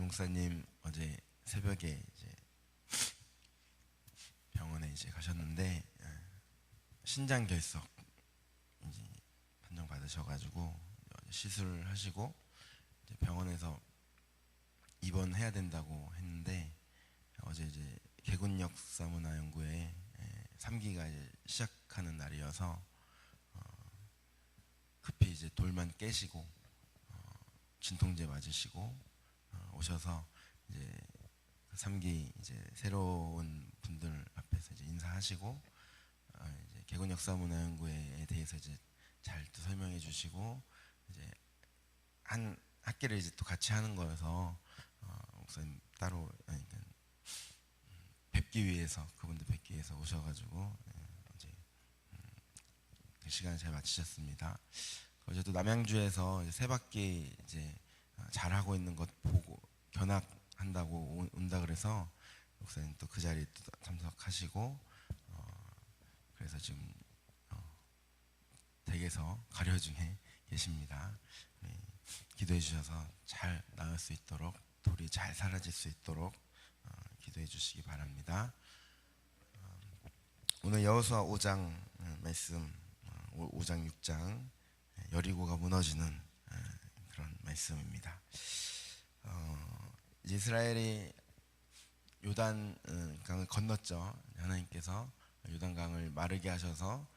목사님 어제 새벽에 이제 병원에 이제 가셨는데 신장 결석 이제 판정 받으셔가지고 시술하시고 이제 병원에서 입원해야 된다고 했는데 어제 이제 개군역 사문화연구회 3기가 이제 시작하는 날이어서 급히 이제 돌만 깨시고 진통제 맞으시고 오셔서 이제 3기 이제 새로운 분들 앞에서 이제 인사하시고 이제 개군 역사문화연구회에 대해서 이제 잘 또 설명해 주시고 이제 한 학기를 이제 또 같이 하는 거여서 목사님 따로 그러니까 뵙기 위해서 그분들 뵙기 위해서 오셔가지고 이제 그 시간을 잘 마치셨습니다. 어제 또 남양주에서 이제 세 바퀴 이제 잘하고 있는 것 보고 견학한다고 온다 그래서 목사님 또 그 자리에 또 참석하시고 그래서 지금 댁에서 가려 중에 계십니다. 기도해 주셔서 잘 나을 수 있도록 돌이 잘 사라질 수 있도록 기도해 주시기 바랍니다. 오늘 여호수아 5장 말씀 5장 6장 여리고가 무너지는 그런 말씀입니다. 이스라엘이 요단 강을 건넜죠. 하나님께서 요단강을 마르게 하셔서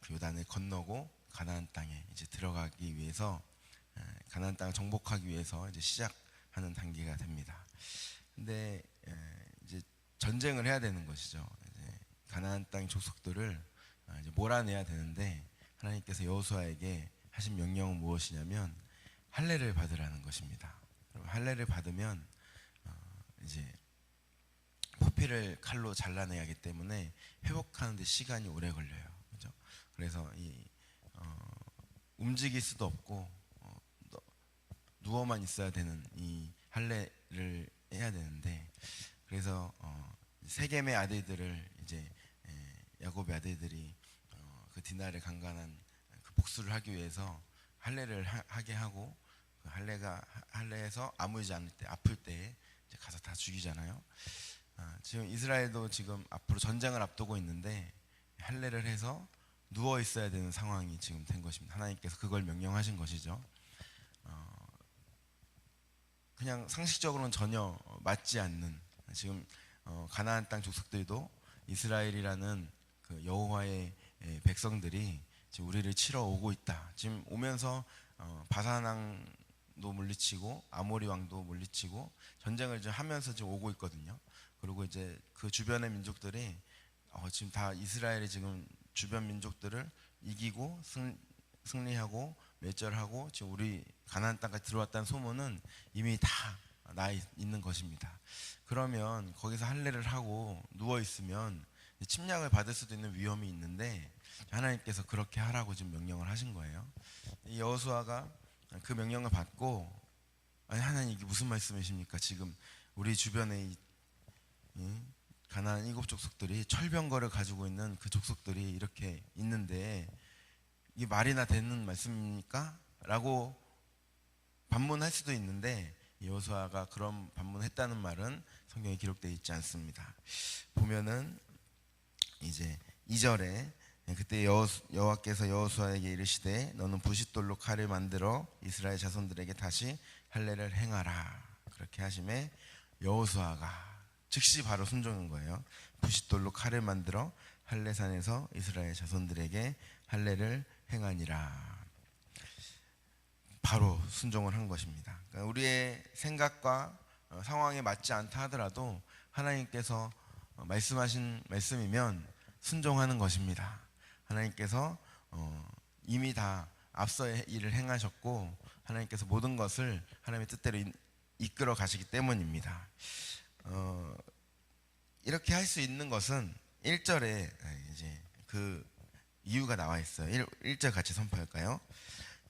그 요단을 건너고 가나안 땅에 이제 들어가기 위해서 가나안 땅을 정복하기 위해서 이제 시작하는 단계가 됩니다. 근데 이제 전쟁을 해야 되는 것이죠. 이제 가나안 땅 족속들을 이제 몰아내야 되는데 하나님께서 여호수아에게 하신 명령은 무엇이냐면 할례를 받으라는 것입니다. 할례를 받으면 이제 포피를 칼로 잘라내야 하기 때문에 회복하는데 시간이 오래 걸려요. 그죠? 그래서 움직일 수도 없고 누워만 있어야 되는 이 할례를 해야 되는데 그래서 세겜의 아들들을 이제 야곱의 아들들이 그 디나를 강간한 그 복수를 하기 위해서 할례를 하게 하고 그 할례에서 아물지 않을 때 아플 때 이제 가서 다 죽이잖아요. 지금 이스라엘도 지금 앞으로 전쟁을 앞두고 있는데 할례를 해서 누워 있어야 되는 상황이 지금 된 것입니다. 하나님께서 그걸 명령하신 것이죠. 그냥 상식적으로는 전혀 맞지 않는 지금 가나안 땅 족속들도 이스라엘이라는 그 여호와의 백성들이 지금 우리를 치러 오고 있다. 지금 오면서 바산 왕도 물리치고 아모리 왕도 물리치고 전쟁을 좀 하면서 지금 오고 있거든요. 그리고 이제 그 주변의 민족들이 지금 다 이스라엘이 지금 주변 민족들을 이기고 승리하고 멸절하고 지금 우리 가나안 땅까지 들어왔다는 소문은 이미 다 나 있는 것입니다. 그러면 거기서 할례를 하고 누워 있으면 침략을 받을 수도 있는 위험이 있는데 하나님께서 그렇게 하라고 지금 명령을 하신 거예요. 이 여호수아가 그 명령을 받고 아니 하나님 이게 무슨 말씀이십니까? 지금 우리 주변에 가나안 7 족속들이 철병거를 가지고 있는 그 족속들이 이렇게 있는데 이게 말이나 되는 말씀입니까? 라고 반문할 수도 있는데 여호수아가 그런 반문했다는 말은 성경에 기록되어 있지 않습니다. 보면은 이제 2절에 그때 여호와께서 여호수아에게 이르시되 너는 부싯돌로 칼을 만들어 이스라엘 자손들에게 다시 할례를 행하라. 그렇게 하심에 여호수아가 즉시 바로 순종한 거예요. 부싯돌로 칼을 만들어 할례산에서 이스라엘 자손들에게 할례를 행하니라. 바로 순종을 한 것입니다. 그러니까 우리의 생각과 상황에 맞지 않다 하더라도 하나님께서 말씀하신 말씀이면 순종하는 것입니다. 하나님께서 이미 다 앞서의 일을 행하셨고 하나님께서 모든 것을 하나님의 뜻대로 이끌어 가시기 때문입니다. 이렇게 할 수 있는 것은 1절에 이제 그 이유가 나와 있어요. 1절 같이 선포할까요?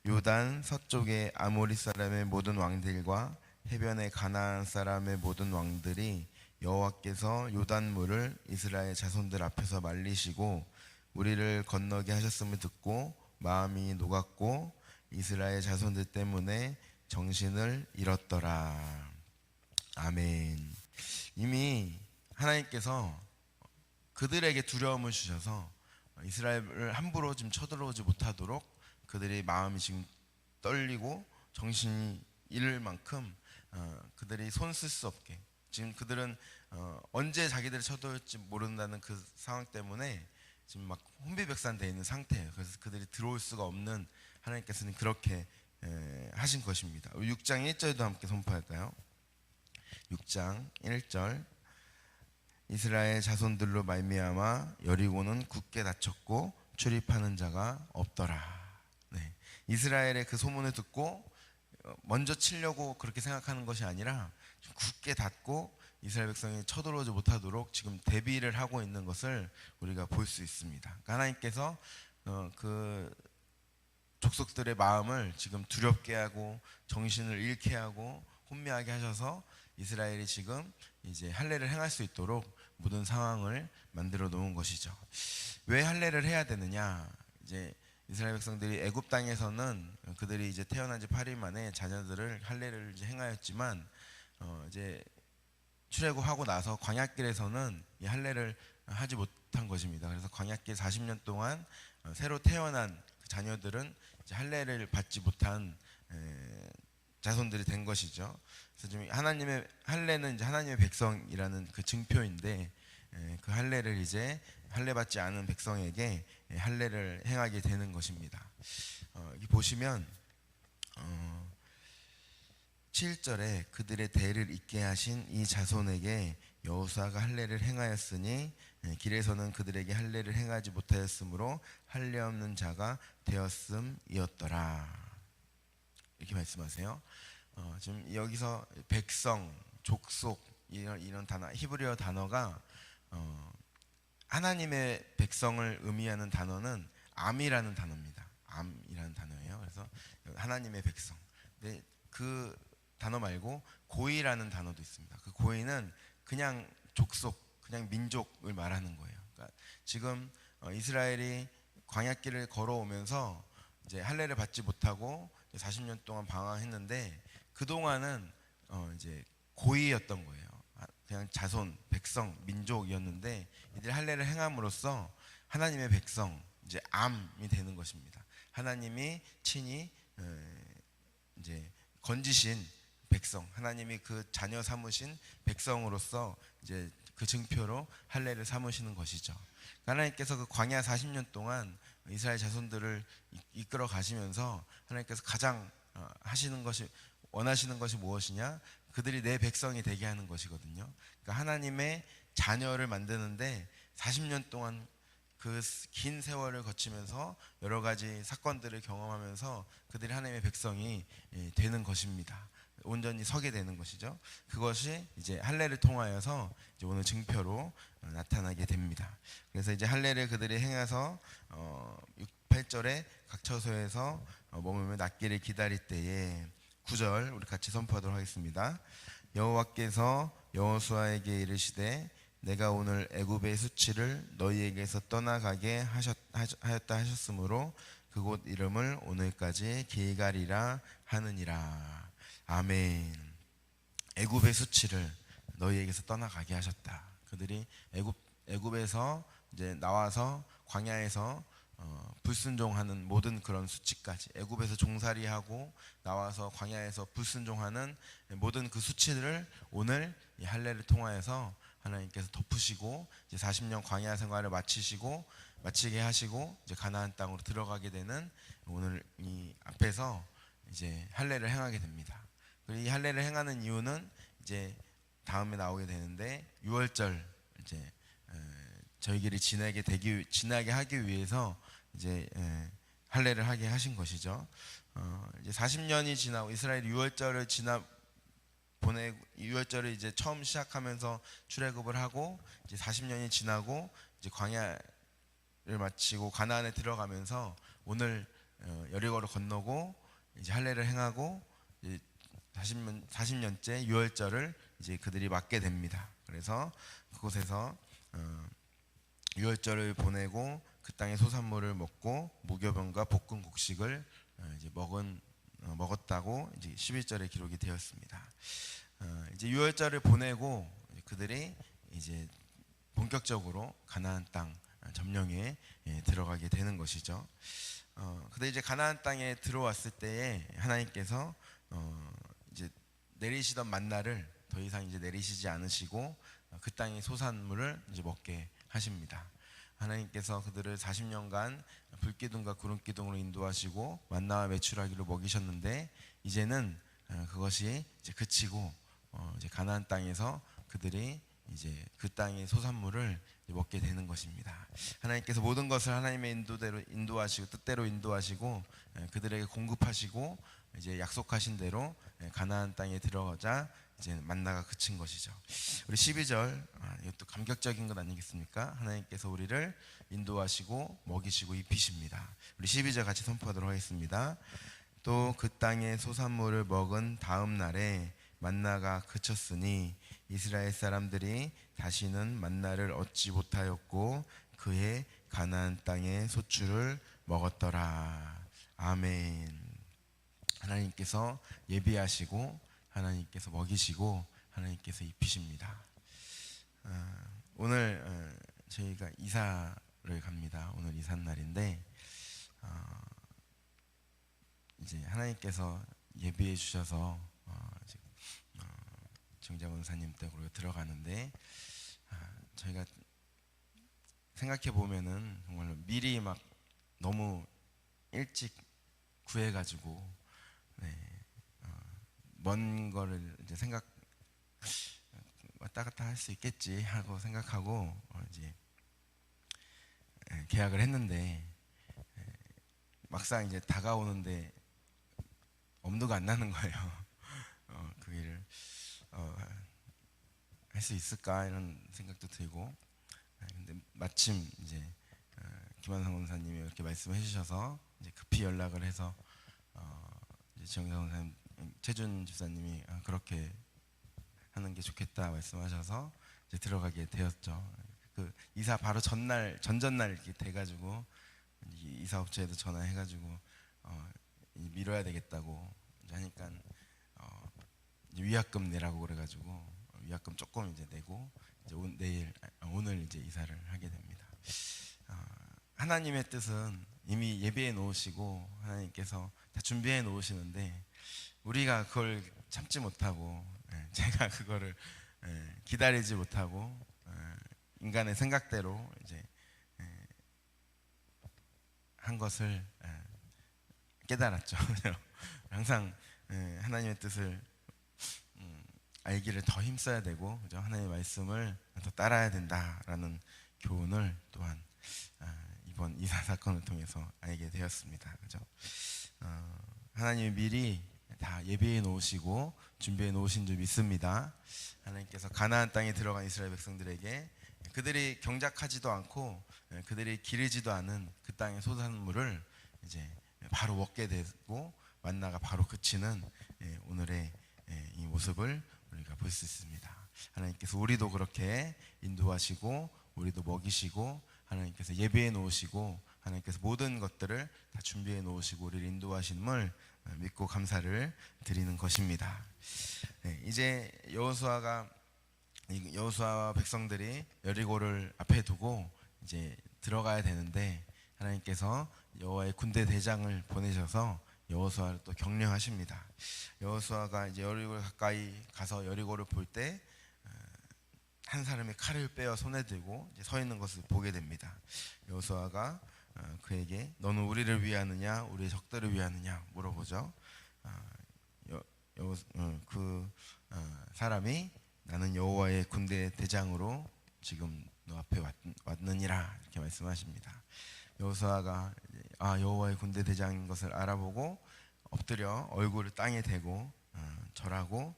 요단 서쪽의 아모리 사람의 모든 왕들과 해변의 가나안 사람의 모든 왕들이 여호와께서 요단물을 이스라엘 자손들 앞에서 말리시고 우리를 건너게 하셨음을 듣고 마음이 녹았고 이스라엘 자손들 때문에 정신을 잃었더라. 아멘. 이미 하나님께서 그들에게 두려움을 주셔서 이스라엘을 함부로 지금 쳐들어오지 못하도록 그들의 마음이 지금 떨리고 정신이 잃을 만큼 그들이 손 쓸 수 없게, 지금 그들은 언제 자기들이 쳐들어올지 모른다는 그 상황 때문에 지금 막 혼비백산되어 있는 상태예요. 그래서 그들이 들어올 수가 없는, 하나님께서는 그렇게 하신 것입니다. 6장 1절도 함께 선포할까요? 6장 1절. 이스라엘 자손들로 말미암아 여리고는 굳게 닫혔고 출입하는 자가 없더라. 네. 이스라엘의 그 소문을 듣고 먼저 치려고 그렇게 생각하는 것이 아니라 굳게 닫고 이스라엘 백성이 쳐들어오지 못하도록 지금 대비를 하고 있는 것을 우리가 볼 수 있습니다. 그러니까 하나님께서 그 족속들의 마음을 지금 두렵게 하고 정신을 잃게 하고 혼미하게 하셔서 이스라엘이 지금 이제 할례를 행할 수 있도록 모든 상황을 만들어 놓은 것이죠. 왜 할례를 해야 되느냐? 이제 이스라엘 백성들이 애굽 땅에서는 그들이 이제 태어난 지 8일 만에 자녀들을 할례를 이제 행하였지만 이제 출애굽하고 나서 광야길에서는 이 할례를 하지 못한 것입니다. 그래서 광야길 40년 동안 새로 태어난 자녀들은 이제 할례를 받지 못한 자손들이 된 것이죠. 그래서 지금 하나님의 할례는 이제 하나님의 백성이라는 그 증표인데, 그 할례를 이제 할례 받지 않은 백성에게 할례를 행하게 되는 것입니다. 여기 보시면 7절에 그들의 대를 잇게 하신 이 자손에게 여호수아가 할례를 행하였으니 길에서는 그들에게 할례를 행하지 못하였으므로 할례 없는 자가 되었음이었더라. 이렇게 말씀하세요. 지금 여기서 백성, 족속 이런 단어, 히브리어 단어가 하나님의 백성을 의미하는 단어는 암이라는 단어입니다. 암이라는 단어예요. 그래서 하나님의 백성. 근데 그 단어 말고 고이라는 단어도 있습니다. 그 고이는 그냥 족속, 그냥 민족을 말하는 거예요. 그러니까 지금 이스라엘이 광야길을 걸어오면서 이제 할례를 받지 못하고 40년 동안 방황했는데 그 동안은 이제 고이였던 거예요. 그냥 자손, 백성, 민족이었는데 이들 할례를 행함으로써 하나님의 백성, 이제 암이 되는 것입니다. 하나님이 친히 이제 건지신 백성, 하나님이 그 자녀 삼으신 백성으로서 이제 그 증표로 할례를 삼으시는 것이죠. 하나님께서 그 광야 40년 동안 이스라엘 자손들을 이끌어 가시면서 하나님께서 가장 하시는 것이, 원하시는 것이 무엇이냐? 그들이 내 백성이 되게 하는 것이거든요. 그러니까 하나님의 자녀를 만드는데 40년 동안 그 긴 세월을 거치면서 여러 가지 사건들을 경험하면서 그들이 하나님의 백성이 되는 것입니다. 온전히 서게 되는 것이죠. 그것이 이제 할례를 통하여서 이제 오늘 증표로 나타나게 됩니다. 그래서 이제 할례를 그들이 행해서 8절에 각 처소에서 머물며 낫기를 기다릴 때에 9절 우리 같이 선포하도록 하겠습니다. 여호와께서 여호수아에게 이르시되 내가 오늘 애굽의 수치를 너희에게서 떠나가게 하였다 하셨으므로 그곳 이름을 오늘까지 길갈이라 하느니라. 아멘. 애굽의 수치를 너희에게서 떠나가게 하셨다. 그들이 애굽에서 이제 나와서 광야에서 불순종하는 모든 그런 수치까지, 애굽에서 종살이하고 나와서 광야에서 불순종하는 모든 그 수치들을 오늘 이 할례를 통하여서 하나님께서 덮으시고 이제 40년 광야 생활을 마치게 하시고 이제 가나안 땅으로 들어가게 되는 오늘 이 앞에서 이제 할례를 행하게 됩니다. 그리고 이 할례를 행하는 이유는 이제 다음에 나오게 되는데 6월절 이제 저희들이 지나게 하기 위해서 이제 할례를 하게 하신 것이죠. 이제 40년이 지나고 이스라엘이 6월절을 이제 처음 시작하면서 출애굽을 하고 이제 40년이 지나고 이제 광야를 마치고 가나안에 들어가면서 오늘 여리고를 건너고 이제 할례를 행하고 이제 40년째 6월절을 이제 그들이 맞게 됩니다. 그래서 그곳에서 6월절을 보내고 그 땅의 소산물을 먹고 무교병과 볶은 곡식을 이제 먹은 먹었다고 이제 11절에 기록이 되었습니다. 이제 유월절을 보내고 그들이 이제 본격적으로 가나안 땅 점령에 들어가게 되는 것이죠. 근데 이제 가나안 땅에 들어왔을 때에 하나님께서 이제 내리시던 만나를 더 이상 이제 내리시지 않으시고 그 땅의 소산물을 이제 먹게 하십니다. 하나님께서 그들을 40년간 불기둥과 구름기둥으로 인도하시고 만나와 메추라기로 먹이셨는데 이제는 그것이 이제 그치고 이제 가나안 땅에서 그들이 이제 그 땅의 소산물을 먹게 되는 것입니다. 하나님께서 모든 것을 하나님의 인도대로 인도하시고 뜻대로 인도하시고 그들에게 공급하시고 이제 약속하신 대로 가나안 땅에 들어가자 이제 만나가 그친 것이죠. 우리 12절 이것도 감격적인 것 아니겠습니까? 하나님께서 우리를 인도하시고 먹이시고 입히십니다. 우리 12절 같이 선포하도록 하겠습니다. 또 그 땅의 소산물을 먹은 다음 날에 만나가 그쳤으니 이스라엘 사람들이 다시는 만나를 얻지 못하였고 그의 가나안 땅의 소출을 먹었더라. 아멘. 하나님께서 예비하시고 하나님께서 먹이시고 하나님께서 입히십니다. 오늘 저희가 이사를 갑니다. 오늘 이삿날인데 이제 하나님께서 예비해 주셔서 정자 원사님 댁으로 들어가는데 저희가 생각해 보면은 정말로 미리 막 너무 일찍 구해가지고 먼 거를 이제 왔다 갔다 할 수 있겠지 하고 생각하고 이제 계약을 했는데 막상 이제 다가오는데 엄두가 안 나는 거예요. 그 일을 할 수 있을까 이런 생각도 들고 근데 마침 이제 김한성 원사님이 이렇게 말씀해 주셔서 이제 급히 연락을 해서 이제 정의사 원사님, 최준 집사님이 그렇게 하는 게 좋겠다 말씀하셔서 이제 들어가게 되었죠. 그 이사 바로 전전날 이렇게 돼가지고 이사업체에도 전화해가지고 미뤄야 되겠다고 하니까 이제 위약금 내라고 그래가지고 위약금 조금 이제 내고 이제 오늘 이제 이사를 하게 됩니다. 하나님의 뜻은 이미 예비해 놓으시고 하나님께서 다 준비해 놓으시는데 우리가 그걸 참지 못하고 제가 그거를 기다리지 못하고 인간의 생각대로 이제 한 것을 깨달았죠. 항상 하나님의 뜻을 알기를 더 힘써야 되고 그죠? 하나님의 말씀을 더 따라야 된다라는 교훈을 또한 이번 이사 사건을 통해서 알게 되었습니다. 그죠? 하나님이 미리 다 예비해 놓으시고 준비해 놓으신 줄 믿습니다. 하나님께서 가나안 땅에 들어간 이스라엘 백성들에게 그들이 경작하지도 않고 그들이 기르지도 않은 그 땅의 소산물을 이제 바로 먹게 되고 만나가 바로 그치는 오늘의 이 모습을 우리가 볼 수 있습니다. 하나님께서 우리도 그렇게 인도하시고 우리도 먹이시고 하나님께서 예비해 놓으시고 하나님께서 모든 것들을 다 준비해 놓으시고 우리를 인도하심을 믿고 감사를 드리는 것입니다. 이제 여호수아와 백성들이 여리고를 앞에 두고 이제 들어가야 되는데 하나님께서 여호와의 군대 대장을 보내셔서 여호수아를 또 격려하십니다. 여호수아가 이제 여리고 가까이 가서 여리고를 볼 때 한 사람이 칼을 빼어 손에 들고 이제 서 있는 것을 보게 됩니다. 여호수아가 그에게 너는 우리를 위하느냐 우리의 적들을 위하느냐 물어보죠. 그 사람이 나는 여호와의 군대 대장으로 지금 너 앞에 왔느니라 이렇게 말씀하십니다. 여호수아가 여호와의 군대 대장인 것을 알아보고 엎드려 얼굴을 땅에 대고 절하고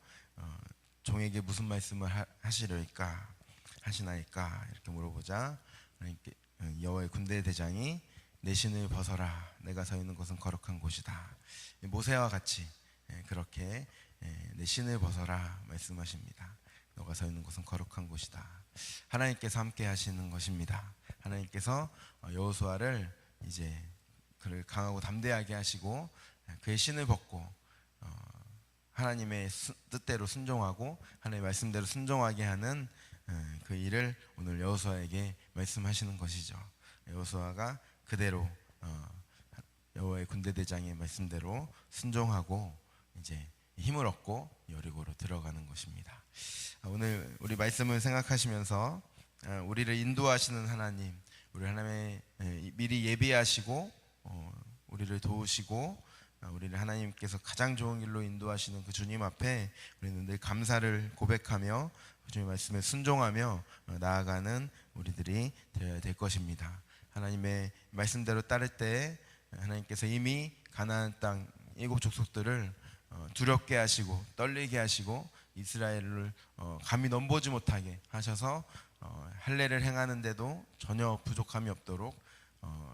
종에게 무슨 말씀을 하시나이까 이렇게 물어보자 여호와의 군대 대장이 내 신을 벗어라 내가 서 있는 곳은 거룩한 곳이다. 모세와 같이 그렇게 내 신을 벗어라 말씀하십니다. 너가 서 있는 곳은 거룩한 곳이다. 하나님께서 함께 하시는 것입니다. 하나님께서 여호수아를 이제 그를 강하고 담대하게 하시고 그의 신을 벗고 하나님의 뜻대로 순종하고 하나님의 말씀대로 순종하게 하는 그 일을 오늘 여호수아에게 말씀하시는 것이죠. 여호수아가 그대로 여호와의 군대 대장의 말씀대로 순종하고 이제 힘을 얻고 여리고로 들어가는 것입니다. 오늘 우리 말씀을 생각하시면서 우리를 인도하시는 하나님, 우리 하나님의 미리 예비하시고 우리를 도우시고 우리를 하나님께서 가장 좋은 길로 인도하시는 그 주님 앞에 우리는 늘 감사를 고백하며 주님의 말씀에 순종하며 나아가는 우리들이 되어야 될 것입니다. 하나님의 말씀대로 따를 때 하나님께서 이미 가나안 땅 7 족속들을 두렵게 하시고 떨리게 하시고 이스라엘을 감히 넘보지 못하게 하셔서 할례를 행하는데도 전혀 부족함이 없도록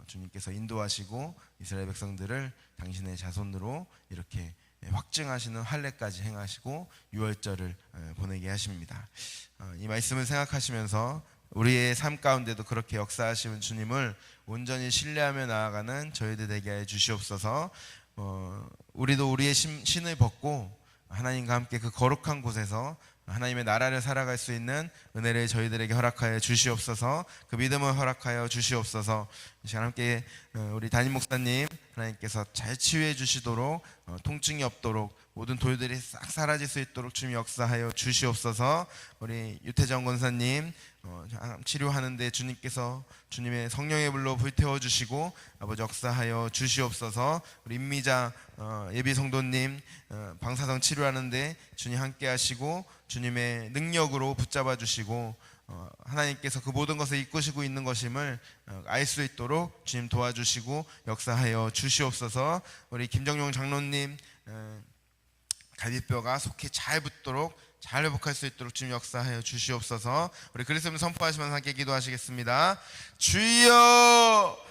주님께서 인도하시고 이스라엘 백성들을 당신의 자손으로 이렇게 확증하시는 할례까지 행하시고 유월절을 보내게 하십니다. 이 말씀을 생각하시면서 우리의 삶 가운데도 그렇게 역사하시는 주님을 온전히 신뢰하며 나아가는 저희들 되게 해 주시옵소서. 우리도 우리의 신을 벗고 하나님과 함께 그 거룩한 곳에서 하나님의 나라를 살아갈 수 있는 은혜를 저희들에게 허락하여 주시옵소서. 그 믿음을 허락하여 주시옵소서. 이 시간 함께 우리 담임 목사님 하나님께서 잘 치유해 주시도록 통증이 없도록 모든 돌들이 싹 사라질 수 있도록 주님 역사하여 주시옵소서. 우리 유태정 권사님 치료하는데 주님께서 주님의 성령의 불로 불태워 주시고 아버지 역사하여 주시옵소서. 우리 임미자 예비 성도님 방사선 치료하는데 주님 함께 하시고 주님의 능력으로 붙잡아 주시고 하나님께서 그 모든 것을 이끄시고 있는 것임을 알 수 있도록 주님 도와주시고 역사하여 주시옵소서. 우리 김정용 장로님 갈비뼈가 속히 잘 붙도록 잘 회복할 수 있도록 주님 역사하여 주시옵소서. 우리 그리스도를 선포하시면서 함께 기도하시겠습니다. 주여